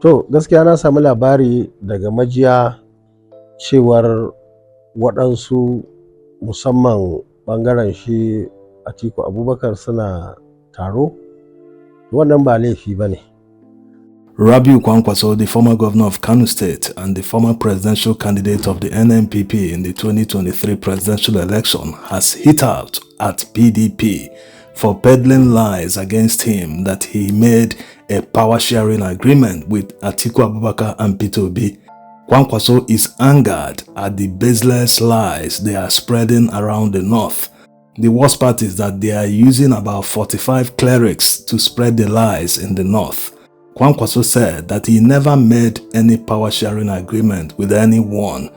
To gaskiya na samu labari daga majiya cewar waɗansu musamman ɓangaren shi Atiku Abubakar suna taro. Wannan ba laifi ba ne. Rabiu Kwankwaso, the former governor of Kano State and the former presidential candidate of the NNPP in the 2023 presidential election, has hit out at PDP for peddling lies against him that he made a power-sharing agreement with Atiku Abubakar and Peter Obi. Kwankwaso is angered at the baseless lies they are spreading around the north. The worst part is that they are using about 45 clerics to spread the lies in the north. Kwankwaso said that he never made any power-sharing agreement with anyone.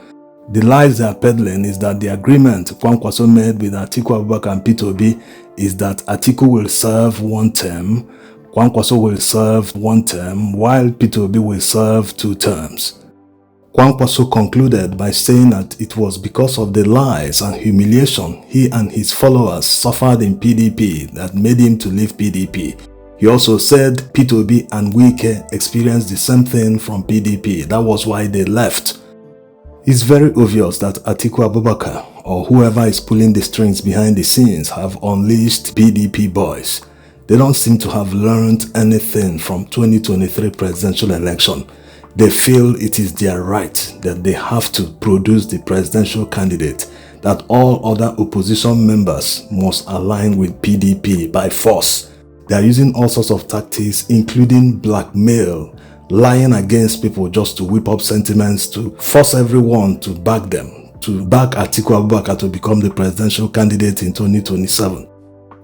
The lies they are peddling is that the agreement Kwankwaso made with Atiku Abubakar and Peter Obi is that Atiku will serve 1 term, Kwankwaso will serve 1 term, while Peter Obi will serve 2 terms. Kwankwaso concluded by saying that it was because of the lies and humiliation he and his followers suffered in PDP that made him to leave PDP. He also said Peter Obi and Wike experienced the same thing from PDP. That was why they left. It's very obvious that Atiku Abubakar or whoever is pulling the strings behind the scenes have unleashed PDP boys. They don't seem to have learned anything from 2023 presidential election. They feel it is their right that they have to produce the presidential candidate, that all other opposition members must align with PDP by force. They are using all sorts of tactics, including blackmail, lying against people just to whip up sentiments, to force everyone to back them, to back Atiku Abubakar to become the presidential candidate in 2027.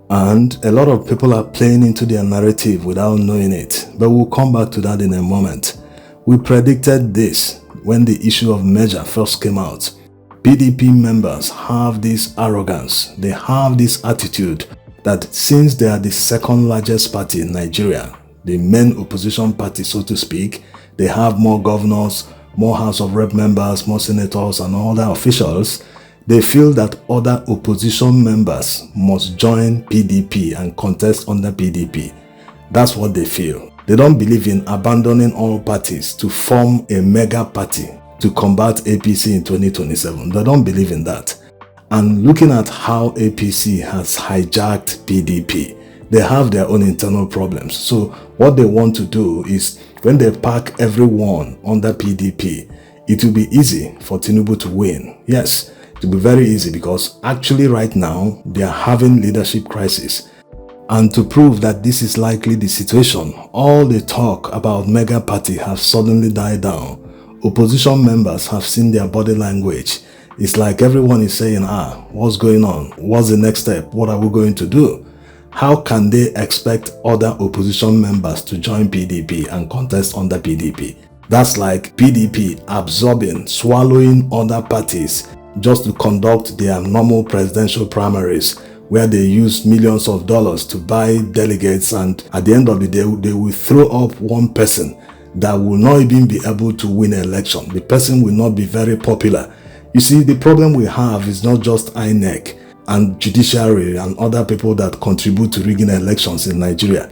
And a lot of people are playing into their narrative without knowing it. But we'll come back to that in a moment. We predicted this when the issue of merger first came out. PDP members have this arrogance, they have this attitude that since they are the second largest party in Nigeria, the main opposition party so to speak, they have more governors, more House of Rep members, more senators and other officials. They feel that other opposition members must join PDP and contest under PDP. That's what they feel. They don't believe in abandoning all parties to form a mega party to combat APC in 2027. They don't believe in that. And looking at how APC has hijacked PDP, they have their own internal problems. So what they want to do is when they pack everyone under PDP, it will be easy for Tinubu to win. Yes, it will be very easy because actually right now they are having leadership crisis. And to prove that this is likely the situation, all the talk about mega party have suddenly died down. Opposition members have seen their body language. It's like everyone is saying, what's going on? What's the next step? What are we going to do? How can they expect other opposition members to join PDP and contest under PDP? That's like PDP absorbing, swallowing other parties just to conduct their normal presidential primaries, where they use millions of dollars to buy delegates, and at the end of the day, they will throw up one person that will not even be able to win an election. The person will not be very popular. You see, the problem we have is not just INEC and judiciary and other people that contribute to rigging elections in Nigeria.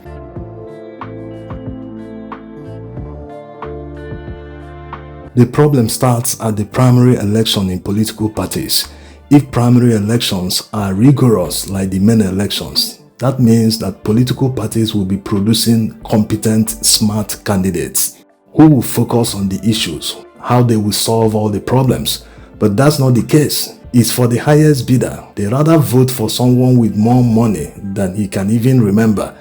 The problem starts at the primary election in political parties. If primary elections are rigorous like the main elections, that means that political parties will be producing competent, smart candidates who will focus on the issues, how they will solve all the problems. But that's not the case. It's for the highest bidder. They rather vote for someone with more money than he can even remember.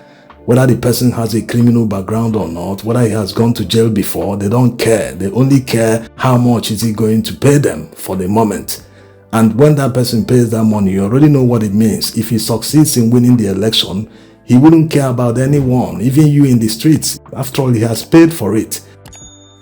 Whether the person has a criminal background or not, whether he has gone to jail before, they don't care. They only care how much is he going to pay them for the moment. And when that person pays that money, you already know what it means. If he succeeds in winning the election, he wouldn't care about anyone, even you in the streets. After all, he has paid for it.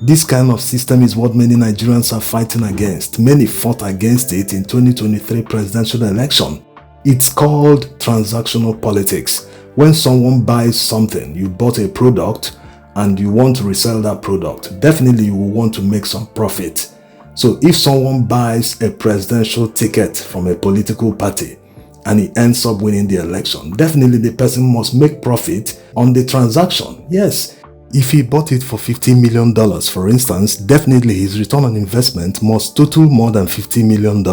This kind of system is what many Nigerians are fighting against. Many fought against it in 2023 presidential election. It's called transactional politics. When someone buys something, you bought a product and you want to resell that product, definitely you will want to make some profit. So if someone buys a presidential ticket from a political party and he ends up winning the election, definitely the person must make profit on the transaction. Yes, If he bought it for $50 million, for instance, definitely his return on investment must total more than $50 million.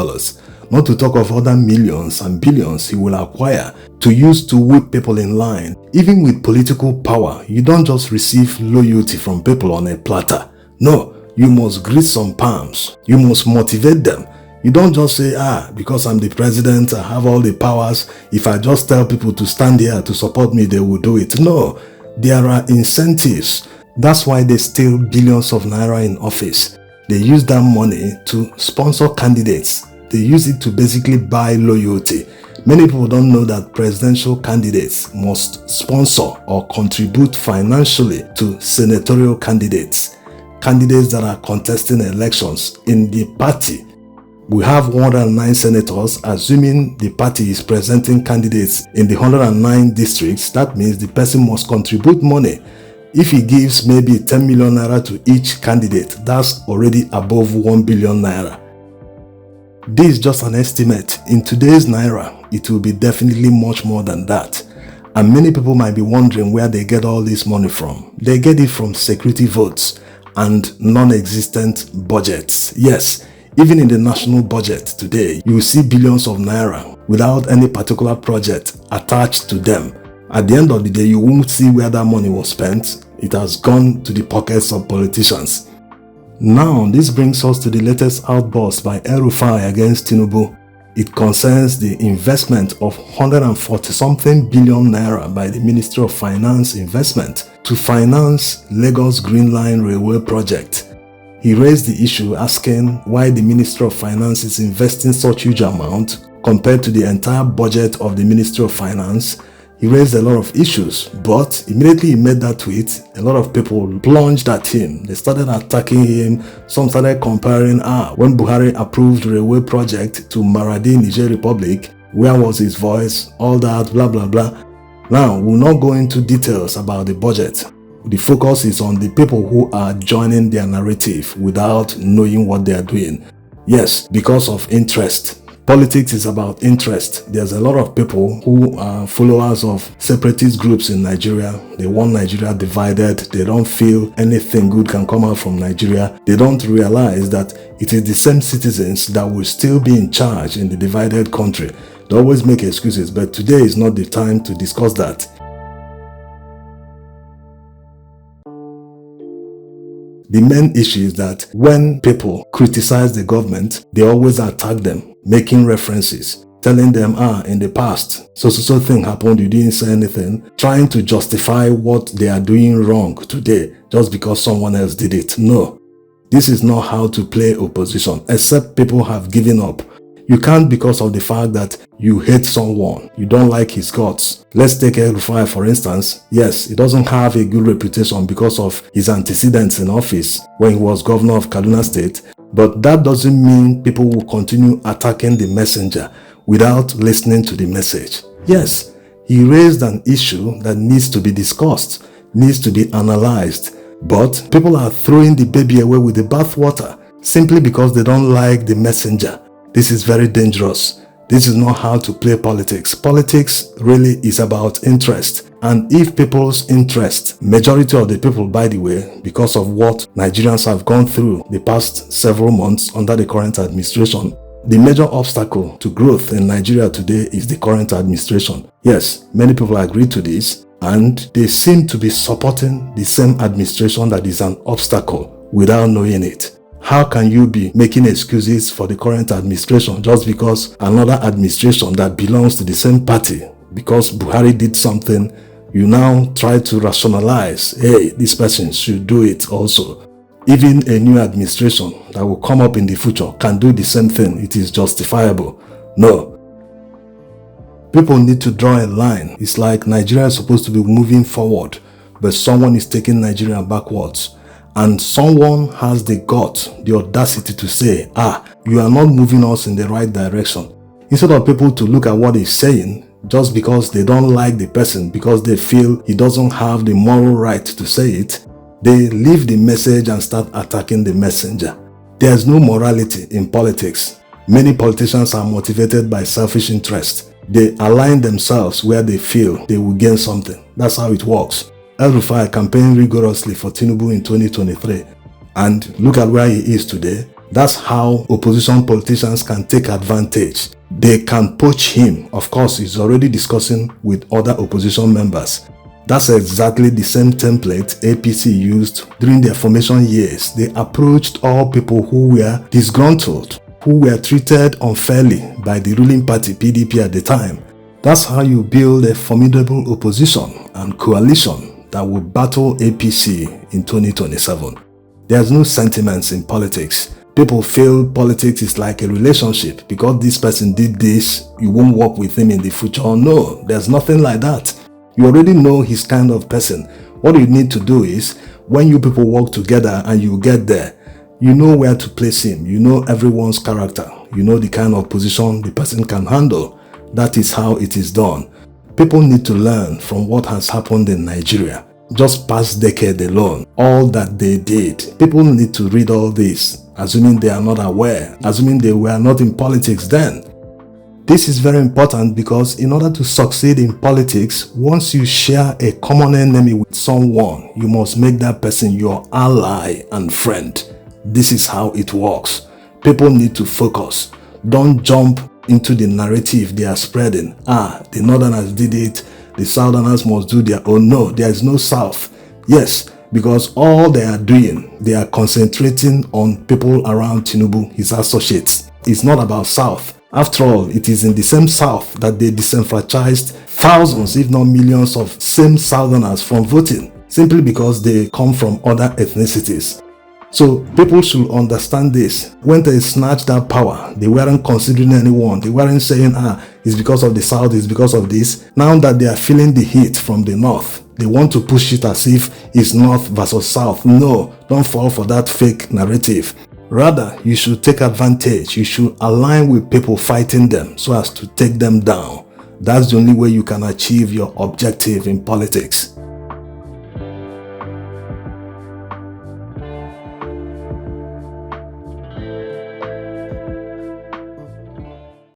Not to talk of other millions and billions he will acquire to use to whip people in line. Even with political power, you don't just receive loyalty from people on a platter. No, you must grease some palms. You must motivate them. You don't just say, because I'm the president, I have all the powers. If I just tell people to stand here to support me, they will do it. No. There are incentives. That's why they steal billions of naira in office. They use that money to sponsor candidates. They use it to basically buy loyalty. Many people don't know that presidential candidates must sponsor or contribute financially to senatorial candidates. Candidates that are contesting elections in the party. We have 109 senators, assuming the party is presenting candidates in the 109 districts. That means the person must contribute money. If he gives maybe 10 million naira to each candidate, that's already above 1 billion naira. This is just an estimate. In today's naira, it will be definitely much more than that. And many people might be wondering where they get all this money from. They get it from security votes and non-existent budgets. Yes. Even in the national budget today, you will see billions of naira without any particular project attached to them. At the end of the day, you won't see where that money was spent. It has gone to the pockets of politicians. Now, this brings us to the latest outburst by Rufai against Tinubu. It concerns the investment of 140-something billion naira by the Ministry of Finance Investment to finance Lagos Green Line Railway project. He raised the issue asking why the Ministry of Finance is investing such huge amount compared to the entire budget of the Ministry of Finance. He raised a lot of issues, but immediately he made that tweet, a lot of people plunged at him. They started attacking him. Some started comparing, when Buhari approved railway project to Maradi, Niger Republic, where was his voice? All that, blah, blah, blah. Now, we'll not go into details about the budget. The focus is on the people who are joining their narrative without knowing what they are doing. Yes, because of interest. Politics is about interest. There's a lot of people who are followers of separatist groups in Nigeria. They want Nigeria divided. They don't feel anything good can come out from Nigeria. They don't realize that it is the same citizens that will still be in charge in the divided country. They always make excuses, but today is not the time to discuss that. The main issue is that when people criticize the government, they always attack them, making references, telling them, in the past, so thing happened, you didn't say anything, trying to justify what they are doing wrong today just because someone else did it. No, this is not how to play opposition, except people have given up. You can't, because of the fact that you hate someone, you don't like his guts. Let's take Rufai for instance. Yes, he doesn't have a good reputation because of his antecedents in office when he was governor of Kaduna State, but that doesn't mean people will continue attacking the messenger without listening to the message. Yes, he raised an issue that needs to be discussed, needs to be analyzed, but people are throwing the baby away with the bathwater simply because they don't like the messenger. This is very dangerous. This is not how to play politics. Politics really is about interest. And if people's interest, majority of the people, by the way, because of what Nigerians have gone through the past several months under the current administration, the major obstacle to growth in Nigeria today is the current administration. Yes, many people agree to this, and they seem to be supporting the same administration that is an obstacle without knowing it. How can you be making excuses for the current administration just because another administration that belongs to the same party, because Buhari did something, you now try to rationalize, hey, this person should do it also. Even a new administration that will come up in the future can do the same thing. It is justifiable. No. People need to draw a line. It's like Nigeria is supposed to be moving forward, but someone is taking Nigeria backwards. And someone has the guts, the audacity to say, you are not moving us in the right direction. Instead of people to look at what he's saying, just because they don't like the person, because they feel he doesn't have the moral right to say it, they leave the message and start attacking the messenger. There's no morality in politics. Many politicians are motivated by selfish interest. They align themselves where they feel they will gain something. That's how it works. Rufai campaigned rigorously for Tinubu in 2023. And look at where he is today. That's how opposition politicians can take advantage. They can poach him. Of course, he's already discussing with other opposition members. That's exactly the same template APC used during their formation years. They approached all people who were disgruntled, who were treated unfairly by the ruling party PDP at the time. That's how you build a formidable opposition and coalition that will battle APC in 2027. There's no sentiments in politics. People feel politics is like a relationship. Because this person did this, you won't work with him in the future. No, there's nothing like that. You already know his kind of person. What you need to do is, when you people work together and you get there, you know where to place him. You know everyone's character. You know the kind of position the person can handle. That is how it is done. People need to learn from what has happened in Nigeria. Just past decade alone, all that they did. People need to read all this, assuming they are not aware, assuming they were not in politics then. This is very important because in order to succeed in politics, once you share a common enemy with someone, you must make that person your ally and friend. This is how it works. People need to focus. Don't jump into the narrative they are spreading. The Northerners did it, the Southerners must do their own. No, there is no South. Yes, because all they are doing, they are concentrating on people around Tinubu, his associates. It's not about South. After all, it is in the same South that they disenfranchised thousands, if not millions of same Southerners from voting, simply because they come from other ethnicities. So people should understand this. When they snatched that power, they weren't considering anyone. They weren't saying, it's because of the South, it's because of this. Now that they are feeling the heat from the North, they want to push it as if it's North versus South. No, don't fall for that fake narrative. Rather, you should take advantage. You should align with people fighting them so as to take them down. That's the only way you can achieve your objective in politics.